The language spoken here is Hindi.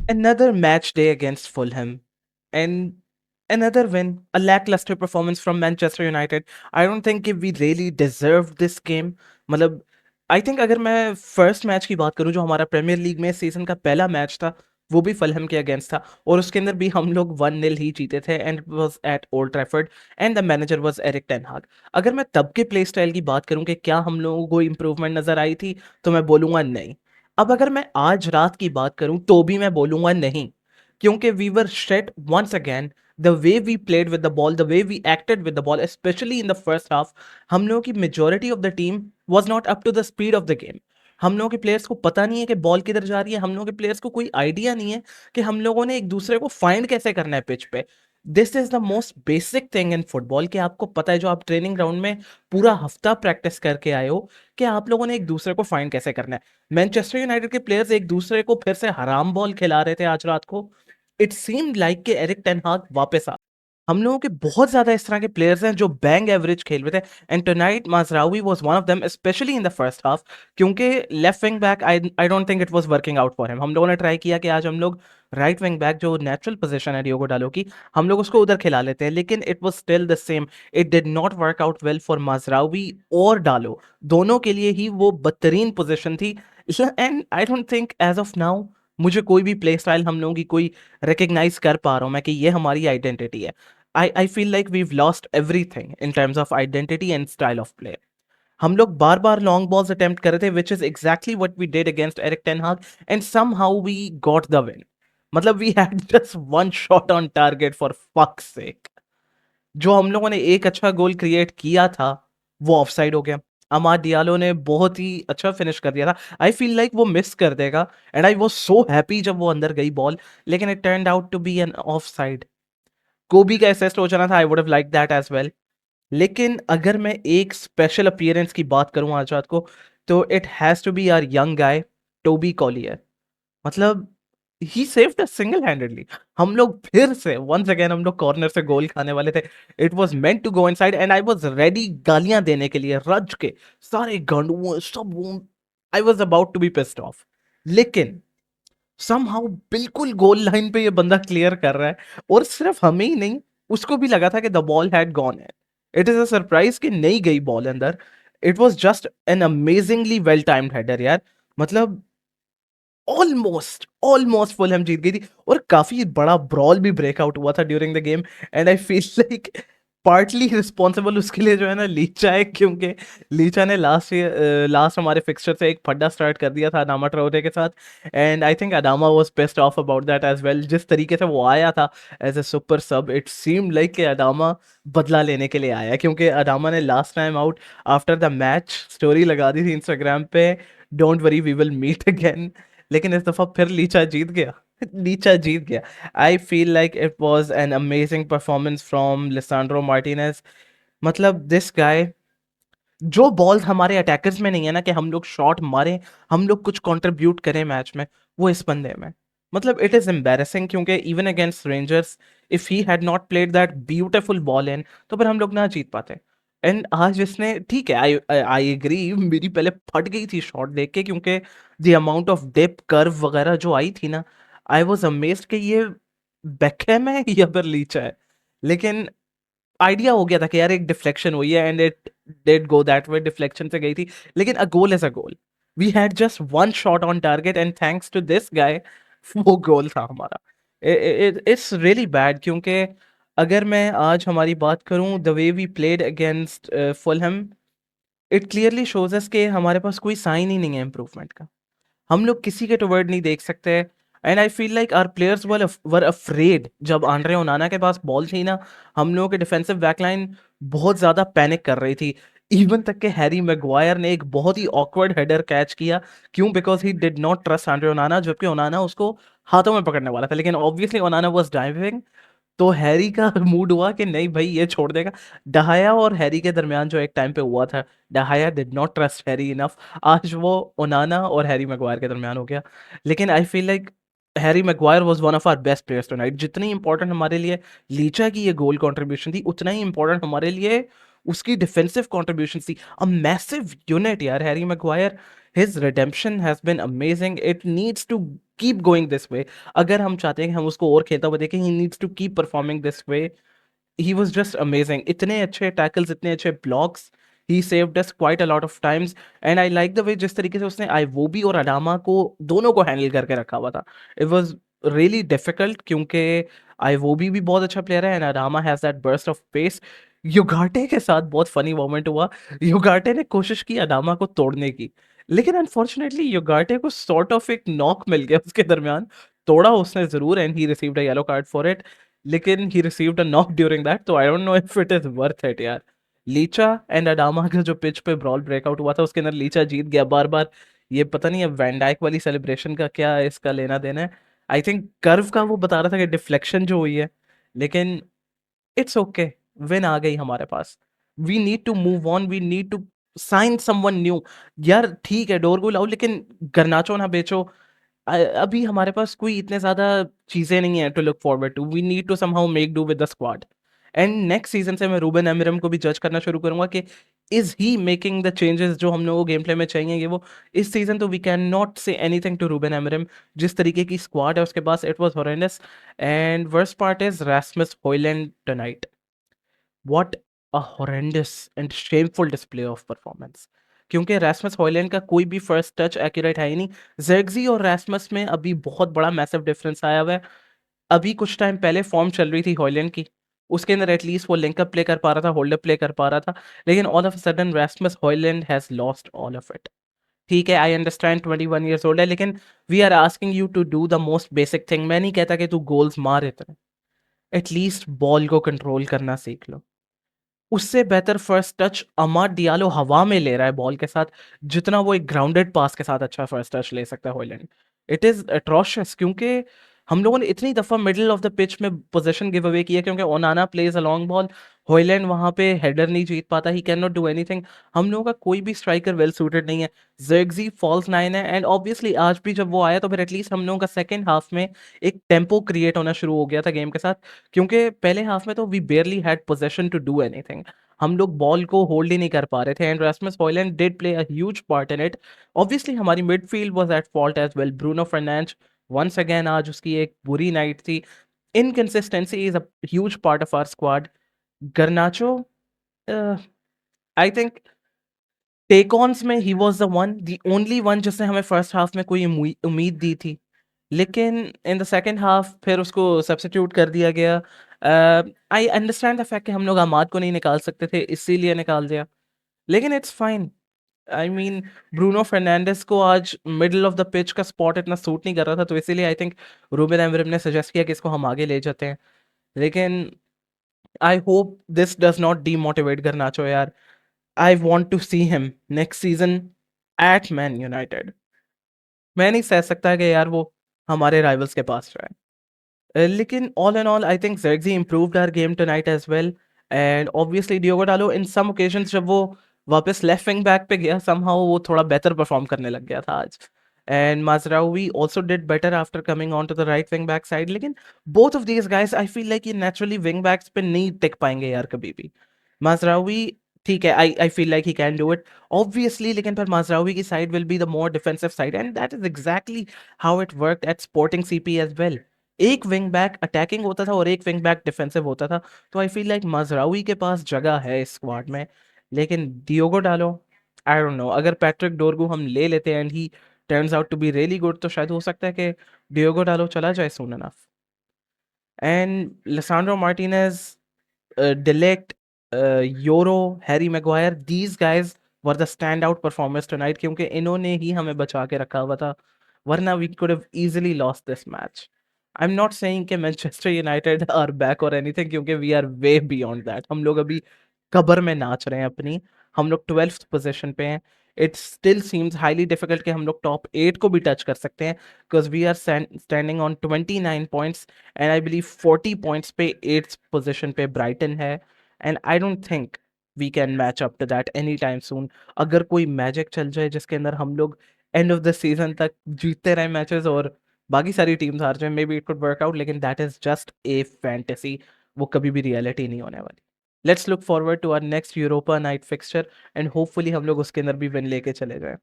Another match day against Fulham and another win, a lackluster performance from Manchester United. I don't think कि we really deserved this game. मतलब आई थिंक अगर मैं फर्स्ट मैच की बात करूं जो हमारा प्रीमियर लीग में सीजन का पहला मैच था, वो भी फलहम के अगेंस्ट था और उसके अंदर भी हम लोग 1-0 ही जीते थे and it was at old Trafford and the manager was Eric ten हाग। अगर मैं तब के प्ले स्टाइल की बात करूं कि क्या हम लोगों को इंप्रूवमेंट नजर आई थी, तो मैं बोलूंगा नहीं। अब अगर मैं आज रात की बात करूं तो भी मैं बोलूंगा नहीं, क्योंकि we were shit once again the way we played with the ball, the way we acted with the ball, specially in the first half. हम लोगों की majority of the team was not up to the speed of the game. हम लोगों के प्लेयर्स को पता नहीं है कि बॉल किधर जा रही है, हम लोगों के प्लेयर्स को कोई आइडिया नहीं है कि हम लोगों ने एक दूसरे को फाइंड कैसे करना है पिच पे। This is the most basic thing in football कि आपको पता है, जो आप ट्रेनिंग ग्राउंड में पूरा हफ्ता प्रैक्टिस करके आए हो, कि आप लोगों ने एक दूसरे को फाइंड कैसे करना है। मैनचेस्टर यूनाइटेड के प्लेयर्स एक दूसरे को फिर से हराम बॉल खिला रहे थे आज रात को। इट सीम्ड लाइक कि एरिक टेन हाग वापस आ, हम लोगों के बहुत ज्यादा इस तरह के प्लेयर्स हैं जो बैंग एवरेज खेल रहे थे and tonight Mazraoui was one of them, especially in the first half. क्योंकि left wing back I don't think it was working out for him. हम लोगों ने ट्राई किया कि आज हम लोग राइट विंग बैक जो नेचुरल पोजीशन है डियोगो डालो की, हम लोग उसको उधर खिला लेते हैं, लेकिन it was still the same. It did not work out well for Mazraoui और डालो, दोनों के लिए ही वो बदतरीन पोजीशन थी। And I don't think as of now मुझे कोई भी प्ले स्टाइल हम लोगों की कोई रिकग्नाइज कर पा रहा हूं मैं कि ये हमारी आइडेंटिटी है। I feel like we've lost everything in terms of identity and style of play. हम लोग बार बार लॉन्ग बॉल्स अटेम्प्ट कर रहे थे, which is exactly what we did against Erik ten Hag and somehow we got the win. मतलब we had just one shot on target for fuck's sake. जो हम लोगों ने एक अच्छा गोल क्रिएट किया था, वो ऑफसाइड हो गया। अमाद डियालो ने बहुत ही अच्छा फिनिश कर दिया था, आई फील लाइक वो मिस कर देगा and I was so happy जब वो अंदर गई बॉल, लेकिन it turned out to be an offside. Kobbie का असिस्ट हो जाना था, I would have like that as well. लेकिन अगर मैं एक स्पेशल अपीयरेंस की बात करूं आज रात को, तो it has to be our young guy Toby Collyer. मतलब he saved us single handedly. हम लोग फिर से वंस अगेन हम लोग कॉर्नर से गोल खाने वाले थे। It was meant to go inside and I was ready गालियां देने के लिए, रज के सारे गंडुओं सब। I was about to be pissed off, लेकिन समहाउ बिल्कुल गोल लाइन पे ये बंदा क्लियर कर रहा है, और सिर्फ हमें ही नहीं, उसको भी लगा था कि द बॉल हैड गॉन है। इट इज अ सरप्राइज कि नहीं गई बॉल अंदर। It was just an amazingly well timed header यार। मतलब ऑलमोस्ट ऑलमोस्ट फुलहम जीत गई थी, और काफी बड़ा ब्रॉल भी ब्रेकआउट हुआ था during the game. And I feel like partly responsible उसके लिए जो है ना लीचा है, क्योंकि लीचा ने लास्ट हमारे फिक्सचर से एक फड्डा स्टार्ट कर दिया था अदामा ट्राउरे के साथ। And I think Adama was pissed off about that as well. जिस तरीके से वो आया था as a super sub, it seemed like कि अदामा बदला लेने के लिए आया, क्योंकि अदामा ने last time out after the match story लगा दी थी इंस्टाग्राम पे, don't worry we will meet again. लेकिन इस दफा फिर लीचा जीत गया। लीचा जीत गया। आई feel like it was an amazing performance from Lisandro Martinez. मतलब दिस गाय, जो बॉल हमारे अटैकर्स में नहीं है ना कि हम लोग शॉट मारें, हम लोग कुछ कंट्रीब्यूट करें मैच में, वो इस बंदे में। मतलब इट इज एम्बेरसिंग, क्योंकि even against rangers if he had not played that beautiful ball in, तो फिर हम लोग ना जीत पाते। एंड आज इसने, ठीक है, आई आई एग्री, मेरी पहले फट गई थी शॉट देख के, क्योंकि the amount of dip curve वगैरह जो आई थी ना, आई वाज अमेज्ड कि ये बेकहम है या फिर लीचा है। लेकिन आइडिया हो गया था कि यार एक डिफ्लेक्शन हुई है and it did go that way, deflection से गई थी। लेकिन a goal is a goal. We had just one shot on target and thanks to this guy वो गोल था हमारा। इट्स रियली बैड, क्योंकि अगर मैं आज हमारी बात करूं, the way we played against Fulham, it clearly shows us कि हमारे पास कोई साइन ही नहीं है इंप्रूवमेंट का। हम लोग किसी के टुवर्ड नहीं देख सकते। And I feel like our players were afraid जब आंद्रे ओनाना के पास बॉल थी ना। हम लोगों के डिफेंसिव बैकलाइन बहुत ज्यादा पैनिक कर रही थी। इवन तक के हैरी मैग्वायर ने एक बहुत ही ऑकवर्ड हेडर कैच किया। क्यों? Because he did not trust Andre ओनाना, जबकि ओनाना उसको हाथों में पकड़ने वाला था, लेकिन ऑब्वियसली ओनाना वाज डाइविंग। तो हैरी का मूड हुआ कि नहीं भाई ये छोड़ देगा। डहाया और हैरी के दरमियान जो एक टाइम पे हुआ था, डहाया did not trust Harry enough, आज वो ओनाना और हैरी मैग्वायर के दरमियान हो गया। लेकिन I feel like Harry Maguire was one of our best players tonight. जितनी इंपॉर्टेंट हमारे लिए लीचा की ये गोल कंट्रीब्यूशन थी, उतना ही इंपॉर्टेंट हमारे लिए उसकी डिफेंसिव कंट्रीब्यूशंस थी, अ मैसिव यूनिट यार Harry Maguire, his redemption has been amazing, it needs to keep going this way. अगर हम चाहते हैं कि हम उसको और खेलता हुआ देखें, he needs to keep performing this way. he was just amazing, इतने अच्छे टैकल्स, इतने अच्छे blocks, he saved us quite a lot of times, and I like the way जिस तरीके से उसने आइवोबी और अडामा को दोनों को हैंडल करके रखा हुआ था। it was really difficult क्योंकि आइवोबी भी बहुत अच्छा प्लेयर है, and Adama has that burst of pace. Ugarte के साथ बहुत फनी मोमेंट हुआ, युगाटे ने कोशिश की अडामा को तोड़ने की, लेकिन अनफॉर्चुनेटली युगाटे को सॉर्ट ऑफ एक नॉक मिल गया उसके दरमियान। तोड़ा उसने जरूर, and he received a yellow card for it, लेकिन he received a knock during that, तो I don't know if it is worth it यार। लीचा एंड अडामा का जो पिच पे ब्रॉल ब्रेकआउट हुआ था, उसके अंदर लीचा जीत गया बार बार। ये पता नहीं है वैन डाइक वाली सेलिब्रेशन का क्या इसका लेना देना है। आई थिंक कर्व का वो बता रहा था कि डिफ्लेक्शन जो हुई है, लेकिन इट्स ओके, विन आ गई हमारे पास। We need to move on, we need to sign someone new. यार ठीक है डोरगू लाओ, लेकिन गर्नाचो ना बेचो। अभी हमारे पास कोई इतने ज़्यादा चीज़ें नहीं है to look forward to, we need to somehow make do with the squad. And next season से मैं रूबन एमरम को भी जज करना शुरू करूंगा कि is he making the changes जो हम लोगों को गेम प्ले में चाहिए। ये वो इस सीजन तो we can not say anything to Ruben Amorim, जिस तरीके की स्क्वाड है उसके पास, it was horrendous. And worst part is Rasmus Hojlund tonight, what a horrendous and shameful display of performance. क्योंकि रैस्मस हॉयलैंड का कोई भी फर्स्ट टच एक्यूरेट है ही नहीं। ज़ेर्क्ज़ी और रैस्मस में अभी बहुत बड़ा मैसिव डिफरेंस आया हुआ है। अभी कुछ टाइम पहले फॉर्म चल रही थी हॉयलैंड की, उसके अंदर एटलीस्ट वो लिंकअप प्ले कर पा रहा था, होल्ड अप प्ले कर पा रहा था, लेकिन all of a sudden Rasmus Hojlund has lost all of it. ठीक है, आई अंडरस्टैंड 21 ईयर्स ओल्ड है, लेकिन we are asking you to do the most basic thing. मैं नहीं कहता कि तू गोल्स मार इतने, एटलीस्ट बॉल को कंट्रोल करना सीख लो। उससे बेहतर फर्स्ट टच अमाद डियालो हवा में ले रहा है बॉल के साथ, जितना वो एक ग्राउंडेड पास के साथ अच्छा फर्स्ट टच ले सकता है हॉयलैंड। इट इज अट्रोशियस, क्योंकि हम लोगों ने इतनी दफा मिडिल ऑफ द पिच में पोजीशन गिव अवे किया, क्योंकि ओनाना plays a long ball, Højlund वहां पे हेडर नहीं जीत पाता, he can not do anything. हम लोगों का कोई भी स्ट्राइकर वेल सूटेड नहीं है। ज़ेर्क्ज़ी फॉल्स नाइन है, एंड ऑब्वियसली आज भी जब वो आया तो फिर एटलीस्ट हम लोगों का सेकंड हाफ में एक टेम्पो क्रिएट होना शुरू हो गया था गेम के साथ, क्योंकि पहले हाफ में तो we barely had possession to do anything, हम लोग बॉल को होल्ड ही नहीं कर पा रहे थे, and Rasmus Hojlund did play a huge part in it. Obviously हमारी midfield was at fault as well, Bruno Fernandes once again आज उसकी एक बुरी नाइट थी। Inconsistency is a huge part of our squad. Garnacho, I think take ons में he was the one, the only one जिसने हमें फर्स्ट हाफ में कोई उम्मीद दी थी, लेकिन इन द सेकंड हाफ फिर उसको सब्स्टिट्यूट कर दिया गया। आई अंडरस्टैंड द फैक्ट कि हम लोग अमाद को नहीं निकाल सकते थे, इसीलिए निकाल दिया, लेकिन it's fine. I mean Bruno Fernandes को आज मिडल ऑफ द पिच का स्पॉट इतना सूट नहीं कर रहा था, तो इसीलिए आई थिंक रूबेन एमरम ने सजेस्ट किया कि इसको हम आगे ले जाते हैं। लेकिन I hope this does not demotivate garnacho यार। I want to see him next season at Man United. मैं नहीं सह सकता कि यार वो हमारे राइवल्स के पास रहे। लेकिन all and all I think Zirkzee improved our game tonight as well, and obviously Diogo Dalot in some occasions जब वो वापस लेफ्ट विंग बैक पे गया, somehow वो थोड़ा बेहतर परफॉर्म करने लग गया था आज। And Mazraoui also did better after coming on to the right wing back side, लेकिन both of these guys I feel like ये naturally wing backs पे नहीं टिक पाएंगे यार कभी भी। Mazraoui ठीक है, I feel like he can do it obviously, लेकिन फिर Mazraoui की side will be the more defensive side, and that is exactly how it worked at Sporting CP as well. एक विंग बैक अटैकिंग होता था और एक विंग बैक डिफेंसिव होता था, तो आई फील लाइक मजरावी के पास जगह है इस स्क्वाड में। लेकिन Diogo Dalot, I don't know, अगर पैट्रिक डोरगू हम ले लेते हैं and he turns out to be really good, तो शायद हो सकता है कि डियोगो डालो चला जाए soon enough. And Lisandro Martinez, de Ligt, Yoro, Harry Maguire, these guys were the stand out performance tonight, क्योंकि इन्होंने ही हमें बचा के रखा हुआ था, वरना we could have easily lost this match. I am not saying कि मैनचेस्टर यूनाइटेड आर बैक और एनीथिंग, क्योंकि we are way beyond that. हम लोग अभी कब्र में नाच रहे हैं अपनी, हम लोग 12th पोजीशन पे हैं। It still seems highly difficult कि हम लोग टॉप 8 को भी टच कर सकते हैं, because we are standing on 29 points, and I believe 40 points पे 8th पोजीशन पे ब्राइटन है, and I don't think we can match up to that any time soon. अगर कोई मैजिक चल जाए जिसके अंदर हम लोग एंड ऑफ द सीजन तक जीतते रहे मैचेस और बाकी सारी टीम्स हार जाए, may be it could work out, लेकिन that is just a fantasy, वो कभी भी रियलिटी नहीं होने वाली। Let's look forward to our next Europa night fixture and hopefully हम लोग उसके अंदर भी विन लेके चले जाएँ।